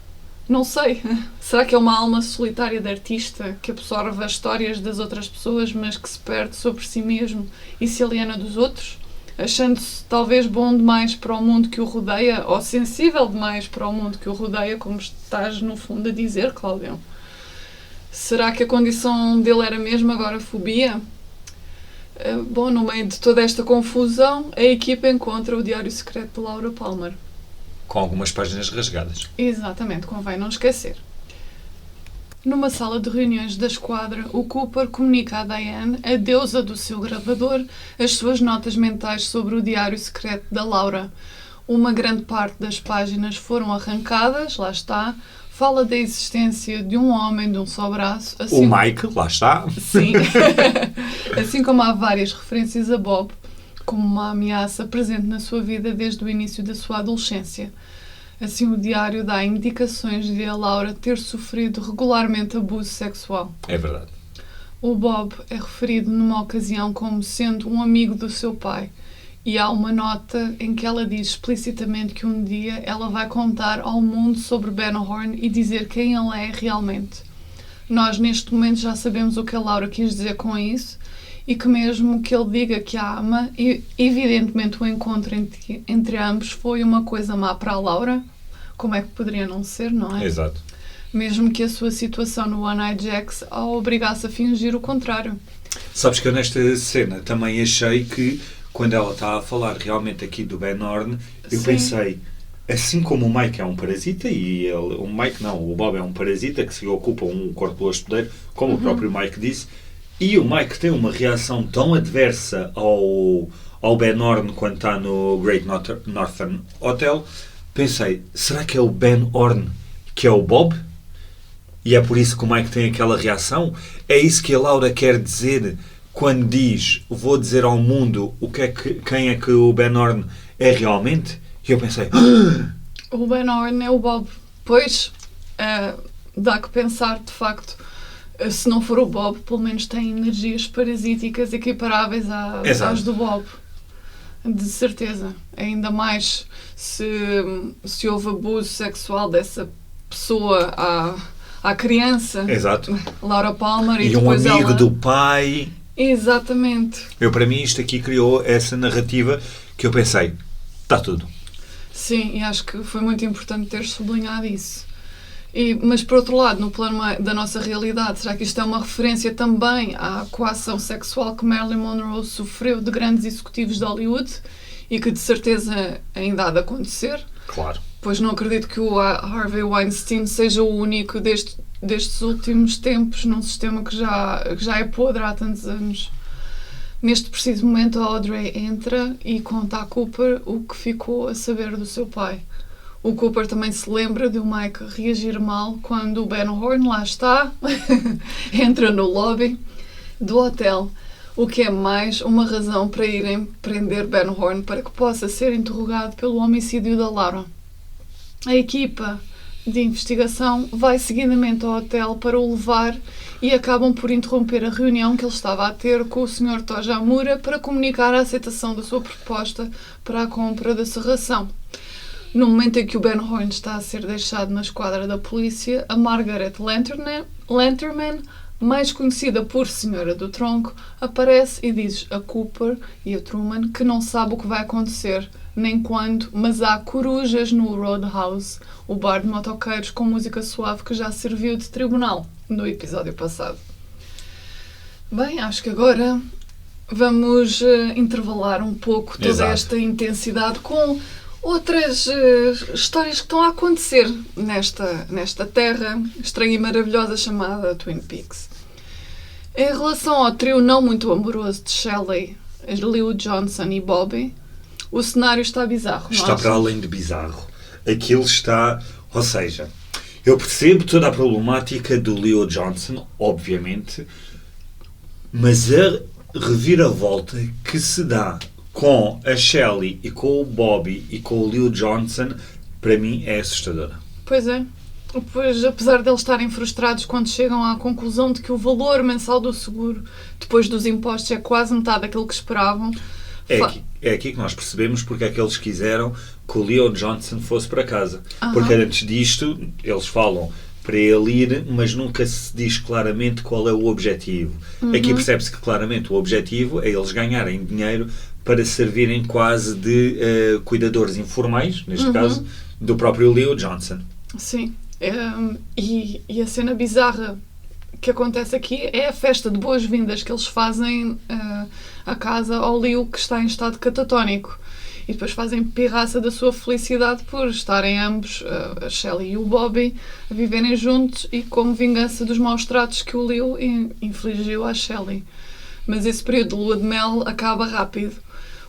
Não sei. Será que é uma alma solitária de artista que absorve as histórias das outras pessoas, mas que se perde sobre si mesmo e se aliena dos outros? Achando-se talvez bom demais para o mundo que o rodeia, ou sensível demais para o mundo que o rodeia, como estás no fundo a dizer, Cláudio? Será que a condição dele era mesmo agora fobia? Bom, no meio de toda esta confusão, a equipa encontra o diário secreto de Laura Palmer. Com algumas páginas rasgadas. Exatamente, convém não esquecer. Numa sala de reuniões da esquadra, o Cooper comunica a Diane, a deusa do seu gravador, as suas notas mentais sobre o diário secreto da Laura. Uma grande parte das páginas foram arrancadas, lá está. Fala da existência de um homem de um só braço. Assim, o Mike, lá está. Sim. Assim como há várias referências a Bob, como uma ameaça presente na sua vida desde o início da sua adolescência. Assim, o diário dá indicações de a Laura ter sofrido regularmente abuso sexual. É verdade. O Bob é referido numa ocasião como sendo um amigo do seu pai, e há uma nota em que ela diz explicitamente que um dia ela vai contar ao mundo sobre Ben Horne e dizer quem ele é realmente. Nós, neste momento, já sabemos o que a Laura quis dizer com isso, e que mesmo que ele diga que a ama, e evidentemente o encontro entre ambos foi uma coisa má para a Laura, como é que poderia não ser, não é? Exato. Mesmo que a sua situação no One Eye Jacks a obrigasse a fingir o contrário. Sabes que eu nesta cena também achei que, quando ela estava a falar realmente aqui do Ben Horne, eu pensei, assim como o Mike é um parasita, e o Bob é um parasita que se ocupa um corpo do hospedeiro, como o próprio Mike disse, e o Mike tem uma reação tão adversa ao Ben Horne quando está no Great Northern Hotel, pensei, será que é o Ben Horne que é o Bob? E é por isso que o Mike tem aquela reação? É isso que a Laura quer dizer quando diz, vou dizer ao mundo quem é que o Ben Horne é realmente? E eu pensei, o Ben Horne é o Bob. Pois, dá que pensar, de facto, se não for o Bob, pelo menos tem energias parasíticas equiparáveis às do Bob. De certeza. Ainda mais se houve abuso sexual dessa pessoa à criança. Exato. Laura Palmer. E um depois amigo ela... do pai. Exatamente. Para mim, isto aqui criou essa narrativa que eu pensei, está tudo. Sim, e acho que foi muito importante ter sublinhado isso. Mas, por outro lado, no plano da nossa realidade, será que isto é uma referência também à coação sexual que Marilyn Monroe sofreu de grandes executivos de Hollywood e que, de certeza, ainda há de acontecer? Claro. Pois não acredito que o Harvey Weinstein seja o único destes últimos tempos num sistema que já é podre há tantos anos. Neste preciso momento, a Audrey entra e conta a Cooper o que ficou a saber do seu pai. O Cooper também se lembra de o Mike reagir mal quando o Ben Horne, lá está, entra no lobby do hotel, o que é mais uma razão para irem prender Ben Horne para que possa ser interrogado pelo homicídio da Laura. A equipa de investigação vai seguidamente ao hotel para o levar e acabam por interromper a reunião que ele estava a ter com o Sr. Tojamura para comunicar a aceitação da sua proposta para a compra da serração. No momento em que o Ben Horne está a ser deixado na esquadra da polícia, a Margaret Lanterman, mais conhecida por Senhora do Tronco, aparece e diz a Cooper e a Truman que não sabe o que vai acontecer, nem quando, mas há corujas no Roadhouse, o bar de motoqueiros com música suave que já serviu de tribunal no episódio passado. Bem, acho que agora vamos intervalar um pouco toda Exato. esta intensidade com outras histórias que estão a acontecer nesta terra estranha e maravilhosa chamada Twin Peaks. Em relação ao trio não muito amoroso de Shelley, Leo Johnson e Bobby, o cenário está bizarro. Está para além de bizarro. Aquilo está... Ou seja, eu percebo toda a problemática do Leo Johnson, obviamente, mas a reviravolta que se dá com a Shelley e com o Bobby e com o Leo Johnson, para mim é assustadora. Pois é. Pois, apesar de eles estarem frustrados quando chegam à conclusão de que o valor mensal do seguro, depois dos impostos, é quase metade daquilo que esperavam... É aqui que nós percebemos porque é que eles quiseram que o Leo Johnson fosse para casa. Porque antes disto, eles falam para ele ir, mas nunca se diz claramente qual é o objetivo. Aqui percebe-se que claramente o objetivo é eles ganharem dinheiro para servirem quase de cuidadores informais, neste caso, do próprio Leo Johnson. Sim. E a cena bizarra que acontece aqui é a festa de boas-vindas que eles fazem à casa ao Leo, que está em estado catatónico. E depois fazem pirraça da sua felicidade por estarem ambos, a Shelley e o Bobby, a viverem juntos e como vingança dos maus tratos que o Leo infligiu à Shelley. Mas esse período de lua de mel acaba rápido,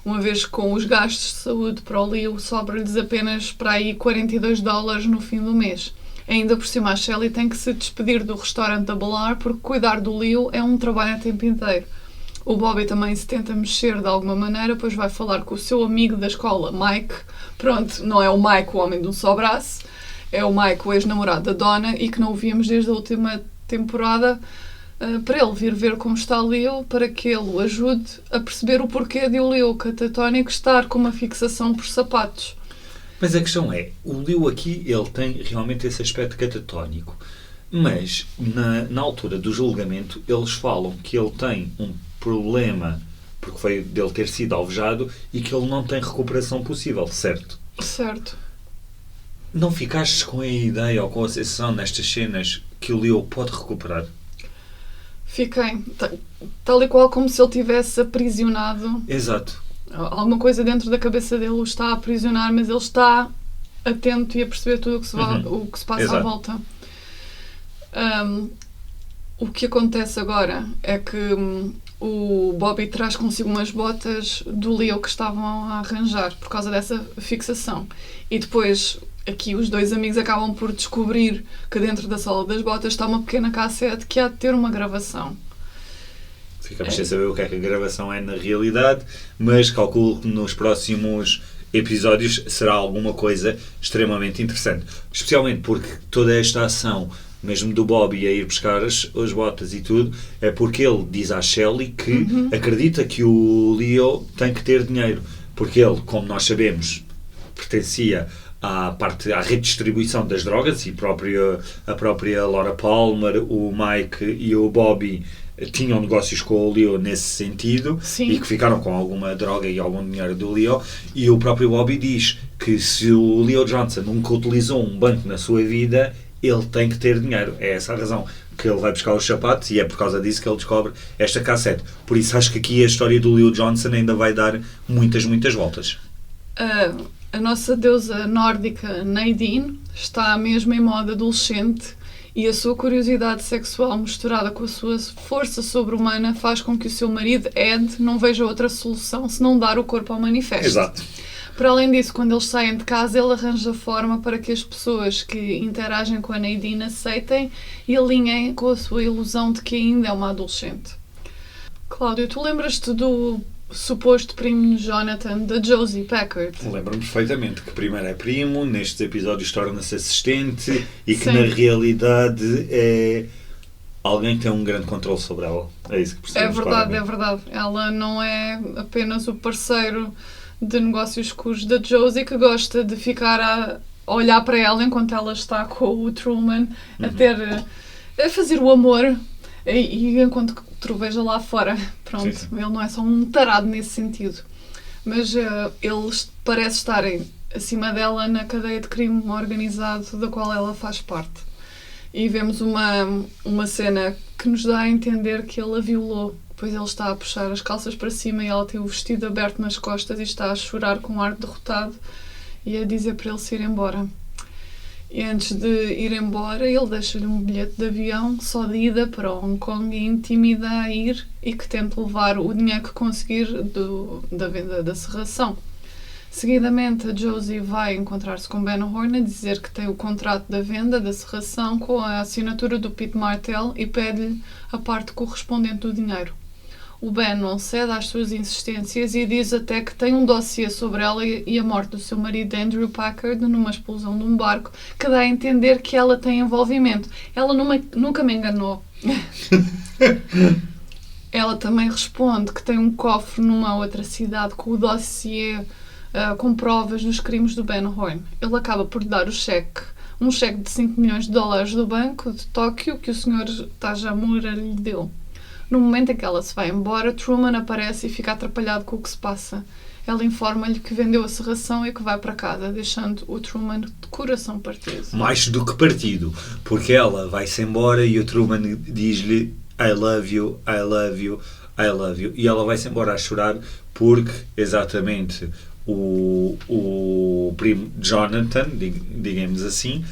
uma vez que com os gastos de saúde para o Leo sobra-lhes apenas para aí $42 no fim do mês. Ainda por cima a Shelley tem que se despedir do restaurante da Balar porque cuidar do Leo é um trabalho a tempo inteiro. O Bobby também se tenta mexer de alguma maneira, pois vai falar com o seu amigo da escola, Mike. Pronto, não é o Mike, o homem de um só braço, é o Mike, o ex-namorado da Donna, e que não o víamos desde a última temporada, para ele vir ver como está o Leo, para que ele o ajude a perceber o porquê de o Leo catatónico estar com uma fixação por sapatos. Mas a questão é, o Leo aqui, ele tem realmente esse aspecto catatónico, mas na altura do julgamento eles falam que ele tem um problema, porque foi dele ter sido alvejado, e que ele não tem recuperação possível, certo? Certo. Não ficaste com a ideia ou com a sensação nestas cenas que o Leo pode recuperar? Fiquei, tal e qual como se ele tivesse aprisionado. Exato. Alguma coisa dentro da cabeça dele o está a aprisionar, mas ele está atento e a perceber tudo o que se passa Exato. à volta. O que acontece agora é que o Bobby traz consigo umas botas do Leo que estavam a arranjar por causa dessa fixação. E depois aqui os dois amigos acabam por descobrir que dentro da sola das botas está uma pequena cassete que há de ter uma gravação. Ficamos sem saber o que é que a gravação é na realidade, mas calculo que nos próximos episódios será alguma coisa extremamente interessante. Especialmente porque toda esta ação, mesmo do Bobby a ir buscar as botas e tudo, é porque ele diz à Shelley que acredita que o Leo tem que ter dinheiro porque ele, como nós sabemos, pertencia à redistribuição das drogas, e a própria Laura Palmer, o Mike e o Bobby tinham negócios com o Leo nesse sentido. Sim. E que ficaram com alguma droga e algum dinheiro do Leo, e o próprio Bobby diz que se o Leo Johnson nunca utilizou um banco na sua vida, ele tem que ter dinheiro. É essa a razão que ele vai buscar os sapatos, e é por causa disso que ele descobre esta cassete. Por isso acho que aqui a história do Leo Johnson ainda vai dar muitas voltas. A nossa deusa nórdica Nadine está mesmo em modo adolescente, e a sua curiosidade sexual misturada com a sua força sobre-humana faz com que o seu marido, Ed, não veja outra solução senão dar o corpo ao manifesto. Exato. Para além disso, quando eles saem de casa, ele arranja forma para que as pessoas que interagem com a Nadine aceitem e alinhem com a sua ilusão de que ainda é uma adolescente. Cláudio, tu lembras-te do suposto primo Jonathan, da Josie Packard? Lembro-me perfeitamente que primeiro é primo, nestes episódios torna-se assistente, e que Sim. na realidade é alguém que tem um grande controle sobre ela. É isso que percebemos. É verdade. Ela não é apenas o parceiro de negócios cujos da Josie, que gosta de ficar a olhar para ela enquanto ela está com o Truman a fazer o amor, e enquanto que troveja lá fora. Pronto, Sim. Ele não é só um tarado nesse sentido. Mas ele parece estar acima dela na cadeia de crime organizado da qual ela faz parte. E vemos uma cena que nos dá a entender que ele a violou, pois ele está a puxar as calças para cima e ela tem o vestido aberto nas costas e está a chorar com um ar derrotado e a dizer para ele se ir embora. E antes de ir embora, ele deixa-lhe um bilhete de avião só de ida para Hong Kong e intimida a ir, e que tenta levar o dinheiro que conseguir da venda da serração. Seguidamente, a Josie vai encontrar-se com Ben Horne a dizer que tem o contrato da venda da serração com a assinatura do Pete Martell e pede-lhe a parte correspondente do dinheiro. O Ben não cede às suas insistências e diz até que tem um dossiê sobre ela e a morte do seu marido Andrew Packard numa explosão de um barco, que dá a entender que ela tem envolvimento. Ela nunca me enganou. Ela também responde que tem um cofre numa outra cidade com o dossiê com provas dos crimes do Ben Horne. Ele acaba por dar um cheque de 5 milhões de dólares do banco de Tóquio que o Sr. Tajamura lhe deu. No momento em que ela se vai embora, Truman aparece e fica atrapalhado com o que se passa. Ela informa-lhe que vendeu a serração e que vai para casa, deixando o Truman de coração partido. Mais do que partido, porque ela vai-se embora e o Truman diz-lhe I love you, I love you, I love you. E ela vai-se embora a chorar porque, exatamente, o primo Jonathan, digamos assim,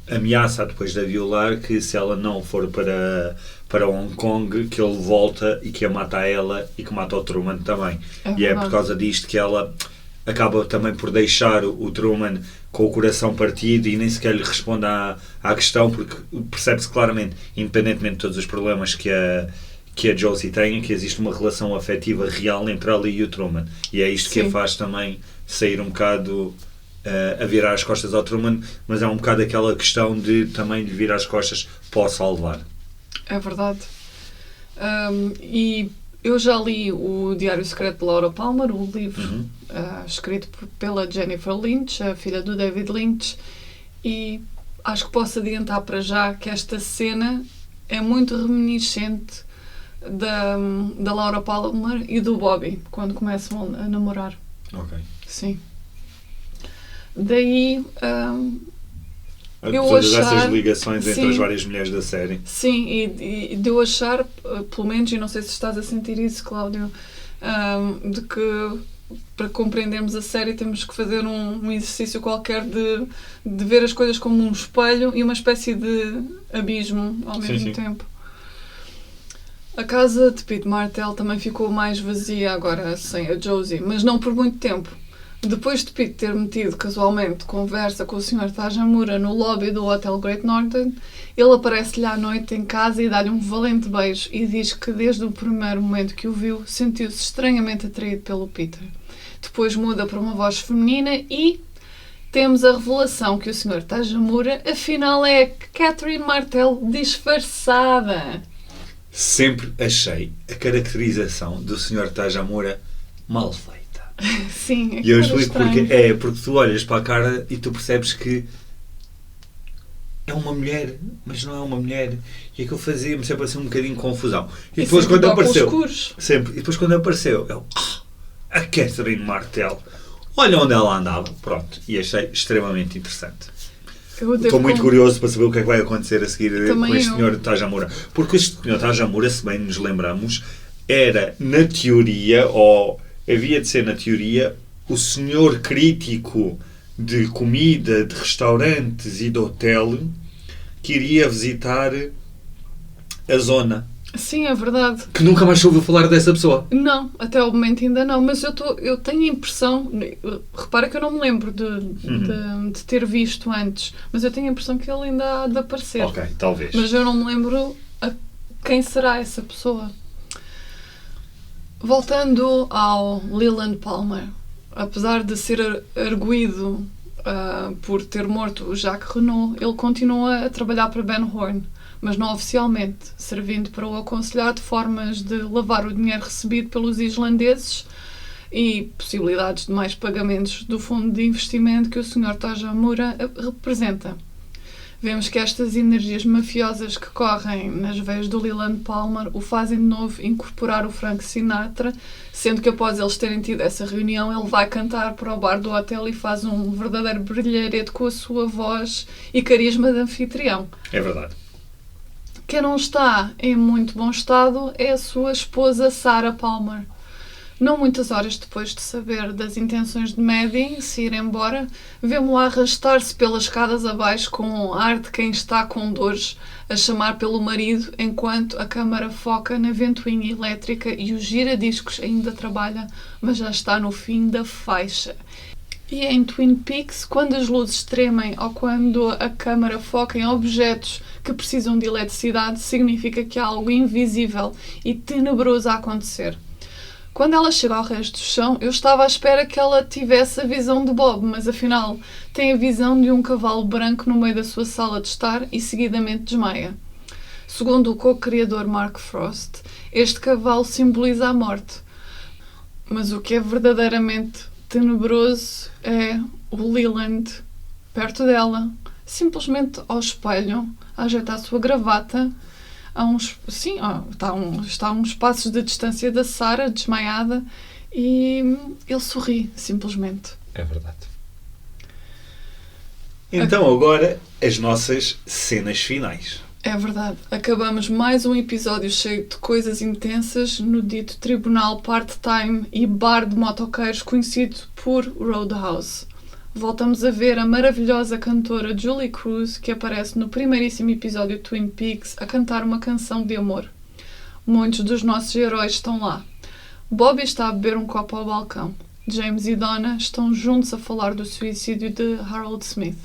ameaça depois de a violar que se ela não for para Hong Kong, que ele volta e que a mata a ela e que mata o Truman também. E é por causa disto que ela acaba também por deixar o Truman com o coração partido e nem sequer lhe responde à questão, porque percebe-se claramente, independentemente de todos os problemas que a Josie tem, que existe uma relação afetiva real entre ela e o Truman. E é isto que a faz também sair um bocado a virar as costas ao Truman, mas é um bocado aquela questão de também lhe virar as costas para o salvar. É verdade. E eu já li o Diário Secreto de Laura Palmer, o livro escrito pela Jennifer Lynch, a filha do David Lynch, e acho que posso adiantar para já que esta cena é muito reminiscente da Laura Palmer e do Bobby, quando começam a namorar. Ok. Sim. Daí eu todas achar... essas ligações entre sim, as várias mulheres da série. Sim, e de eu achar, pelo menos, e não sei se estás a sentir isso, Cláudio, de que para compreendermos a série temos que fazer um exercício qualquer de ver as coisas como um espelho e uma espécie de abismo ao mesmo tempo. A casa de Pete Martell também ficou mais vazia agora sem a Josie, mas não por muito tempo. Depois de Pete ter metido casualmente conversa com o Sr. Tajamura no lobby do Hotel Great Northern, ele aparece-lhe à noite em casa e dá-lhe um valente beijo e diz que desde o primeiro momento que o viu sentiu-se estranhamente atraído pelo Peter. Depois muda para uma voz feminina e temos a revelação que o Sr. Tajamura afinal é Catherine Martell disfarçada. Sempre achei a caracterização do Sr. Tajamura mal feita. Sim, é E eu que era explico porque estranho. porque tu olhas para a cara e tu percebes que é uma mulher, mas não é uma mulher. E aquilo fazia-me sempre assim um bocadinho de confusão. E E depois sempre quando de óculos apareceu, escuros. sempre, e depois quando apareceu, eu, a Catherine Martel, olha onde ela andava, pronto, e achei extremamente interessante. Eu devo Estou muito com- curioso para saber o que é que vai acontecer a seguir com Também este eu. senhor Tajamura. Porque este senhor Tajamura, se bem nos lembramos, era, na teoria, ou havia de ser na teoria, o senhor crítico de comida, de restaurantes e de hotel que iria visitar a zona. Sim, é verdade. Que nunca mais se ouviu falar dessa pessoa. Não, até o momento ainda não, mas eu tenho a impressão, repara que eu não me lembro de ter visto antes, mas eu tenho a impressão que ele ainda há de aparecer. Ok, talvez. Mas eu não me lembro a quem será essa pessoa. Voltando ao Leland Palmer, apesar de ser arguido por ter morto o Jacques Renault, ele continua a trabalhar para Ben Horne, mas não oficialmente, servindo para o aconselhar de formas de lavar o dinheiro recebido pelos islandeses e possibilidades de mais pagamentos do fundo de investimento que o Sr. Tajamura representa. Vemos que estas energias mafiosas que correm nas veias do Leland Palmer o fazem de novo incorporar o Frank Sinatra, sendo que após eles terem tido essa reunião, ele vai cantar para o bar do hotel e faz um verdadeiro brilharete com a sua voz e carisma de anfitrião. É verdade. Quem não está em muito bom estado é a sua esposa Sarah Palmer. Não muitas horas depois de saber das intenções de Maddie se ir embora, vemo-la arrastar-se pelas escadas abaixo com um ar de quem está com dores, a chamar pelo marido enquanto a câmara foca na ventoinha elétrica e o giradiscos ainda trabalha, mas já está no fim da faixa. E em Twin Peaks, quando as luzes tremem ou quando a câmara foca em objetos que precisam de eletricidade, significa que há algo invisível e tenebroso a acontecer. Quando ela chega ao resto do chão, eu estava à espera que ela tivesse a visão de Bob, mas afinal tem a visão de um cavalo branco no meio da sua sala de estar e seguidamente desmaia. Segundo o co-criador Mark Frost, este cavalo simboliza a morte. Mas o que é verdadeiramente tenebroso é o Leland perto dela, simplesmente ao espelho, a ajeitar a sua gravata. Está a uns passos de distância da Sarah, desmaiada, e ele sorri, simplesmente. É verdade. Então agora as nossas cenas finais. É verdade. Acabamos mais um episódio cheio de coisas intensas no dito tribunal part-time e bar de motoqueiros conhecido por Roadhouse. Voltamos a ver a maravilhosa cantora Julie Cruz, que aparece no primeiríssimo episódio de Twin Peaks, a cantar uma canção de amor. Muitos dos nossos heróis estão lá. Bobby está a beber um copo ao balcão. James e Donna estão juntos a falar do suicídio de Harold Smith.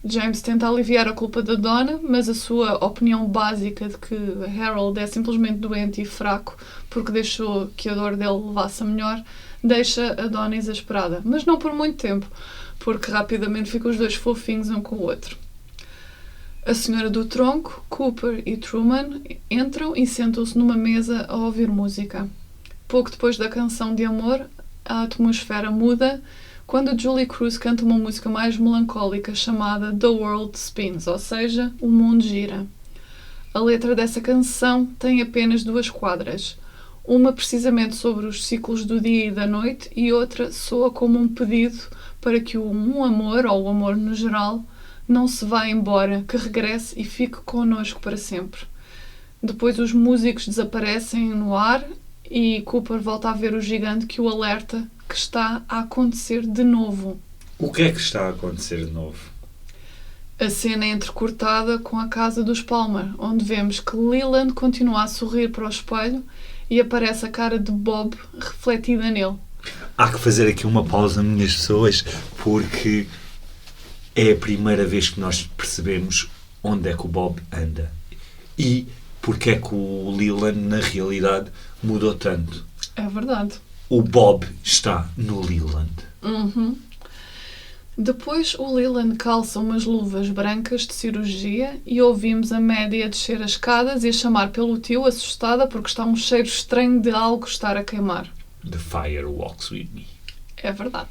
James tenta aliviar a culpa da Donna, mas a sua opinião básica de que Harold é simplesmente doente e fraco porque deixou que a dor dele levasse a melhor, deixa a Donna exasperada. Mas não por muito tempo, porque rapidamente ficam os dois fofinhos um com o outro. A senhora do tronco, Cooper e Truman entram e sentam-se numa mesa a ouvir música. Pouco depois da canção de amor, a atmosfera muda quando Julie Cruz canta uma música mais melancólica chamada The World Spins, ou seja, o mundo gira. A letra dessa canção tem apenas 2 quadras. Uma precisamente sobre os ciclos do dia e da noite e outra soa como um pedido para que um amor, ou o amor no geral, não se vá embora, que regresse e fique connosco para sempre. Depois os músicos desaparecem no ar e Cooper volta a ver o gigante que o alerta que está a acontecer de novo. O que é que está a acontecer de novo? A cena é entrecortada com a casa dos Palmer, onde vemos que Leland continua a sorrir para o espelho e aparece a cara de Bob refletida nele. Há que fazer aqui uma pausa, minhas pessoas, porque é a primeira vez que nós percebemos onde é que o Bob anda e porque é que o Leland, na realidade, mudou tanto. É verdade. O Bob está no Leland. Uhum. Depois o Leland calça umas luvas brancas de cirurgia e ouvimos a Maddie a descer as escadas e a chamar pelo tio, assustada porque está um cheiro estranho de algo estar a queimar. The fire walks with me. É verdade.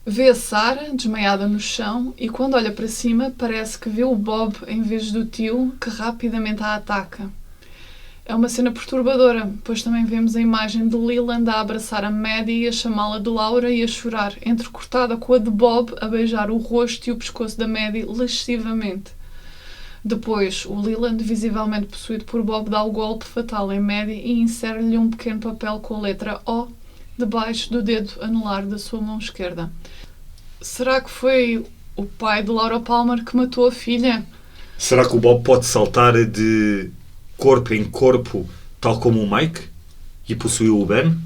Vê a Sarah desmaiada no chão e quando olha para cima parece que vê o Bob em vez do tio que rapidamente a ataca. É uma cena perturbadora, pois também vemos a imagem de Leland a abraçar a Maddie e a chamá-la de Laura e a chorar, entrecortada com a de Bob a beijar o rosto e o pescoço da Maddie lascivamente. Depois, o Leland, visivelmente possuído por Bob, dá o golpe fatal em Maddie e insere-lhe um pequeno papel com a letra O debaixo do dedo anular da sua mão esquerda. Será que foi o pai de Laura Palmer que matou a filha? Será que o Bob pode saltar de corpo em corpo, tal como o Mike? E possuiu o Ben?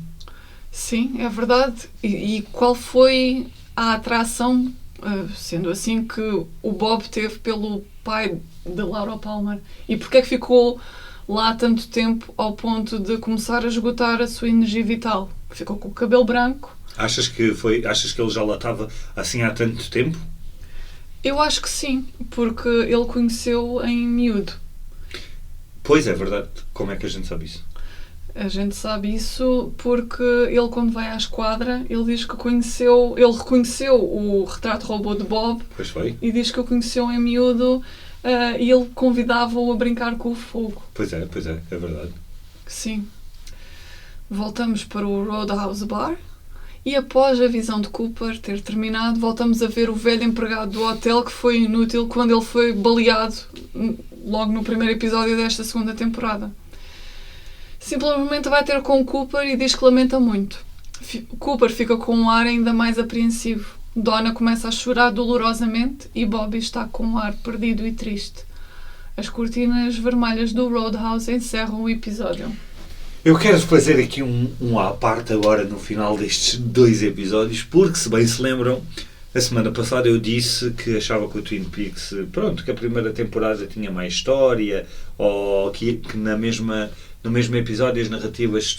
Sim, é verdade. E qual foi a atração, sendo assim, que o Bob teve pelo pai de Laura Palmer? E porquê é que ficou lá tanto tempo ao ponto de começar a esgotar a sua energia vital? Ficou com o cabelo branco. Achas que ele já lá estava assim há tanto tempo? Eu acho que sim, porque ele conheceu em miúdo. Pois é verdade. Como é que a gente sabe isso? A gente sabe isso porque ele, quando vai à esquadra, ele diz que ele reconheceu o retrato robô de Bob. Pois foi. E diz que o conheceu em miúdo e ele convidava-o a brincar com o fogo. Pois é verdade. Sim. Voltamos para o Roadhouse Bar e após a visão de Cooper ter terminado, voltamos a ver o velho empregado do hotel que foi inútil quando ele foi baleado logo no primeiro episódio desta segunda temporada. Simplesmente vai ter com o Cooper e diz que lamenta muito. Cooper fica com um ar ainda mais apreensivo. Donna começa a chorar dolorosamente e Bobby está com um ar perdido e triste. As cortinas vermelhas do Roadhouse encerram o episódio. Eu quero fazer aqui um à parte agora no final destes 2 episódios, porque, se bem se lembram, a semana passada eu disse que achava que o Twin Peaks, que a primeira temporada tinha mais história, ou que no mesmo episódio as narrativas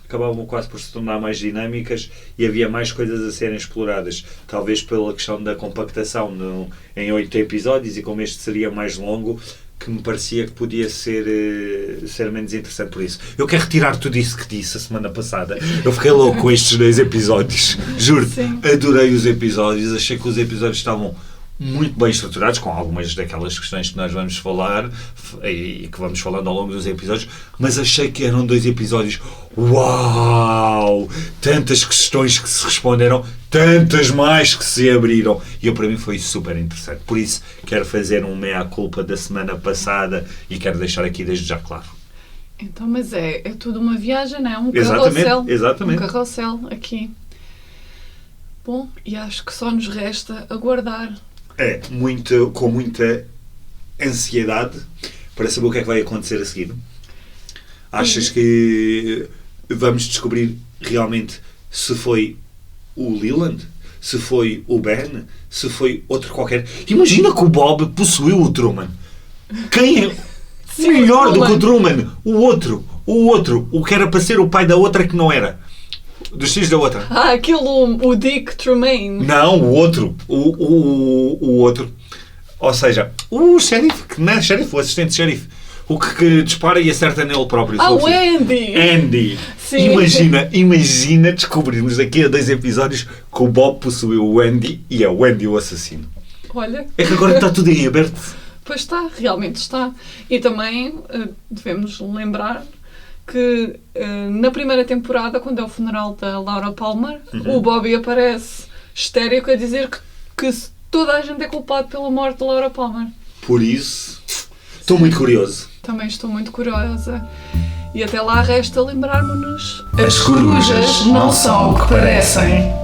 acabavam quase por se tornar mais dinâmicas e havia mais coisas a serem exploradas. Talvez pela questão da compactação em 8 episódios, e como este seria mais longo, que me parecia que podia ser menos interessante por isso. Eu quero retirar tudo isso que disse a semana passada. Eu fiquei louco com estes 2 episódios. Juro-te, adorei os episódios. Achei que os episódios estavam muito bem estruturados, com algumas daquelas questões que nós vamos falar e que vamos falando ao longo dos episódios, mas achei que eram 2 episódios, uau! Tantas questões que se responderam, tantas mais que se abriram, e para mim foi super interessante. Por isso quero fazer um meia-culpa da semana passada e quero deixar aqui desde já claro. Então, mas é tudo uma viagem, não é? Um Exatamente, carrossel. exatamente. Um carrossel aqui. Bom, e acho que só nos resta aguardar. Com muita ansiedade para saber o que é que vai acontecer a seguir. Achas que vamos descobrir realmente se foi o Leland, se foi o Ben, se foi outro qualquer? Imagina que o Bob possuiu o Truman. Quem é melhor do que o Truman? O outro, o que era para ser o pai da outra que não era. Dos filhos da outra. O Dick Tremaine. Não, o outro. O outro. Ou seja, o xerife, que não é xerife, o assistente xerife. O que dispara e acerta nele próprio. O Andy! Andy! Sim. Imagina descobrirmos daqui a 2 episódios que o Bob possuiu o Andy e é o Andy o assassino. Olha. É que agora está tudo aí aberto. Pois está, realmente está. E também devemos lembrar que na primeira temporada, quando é o funeral da Laura Palmer, o Bobby aparece histérico a dizer que toda a gente é culpado pela morte de Laura Palmer. Por isso, estou muito curioso. Também estou muito curiosa. E até lá resta lembrarmos-nos: as corujas não são o que parecem.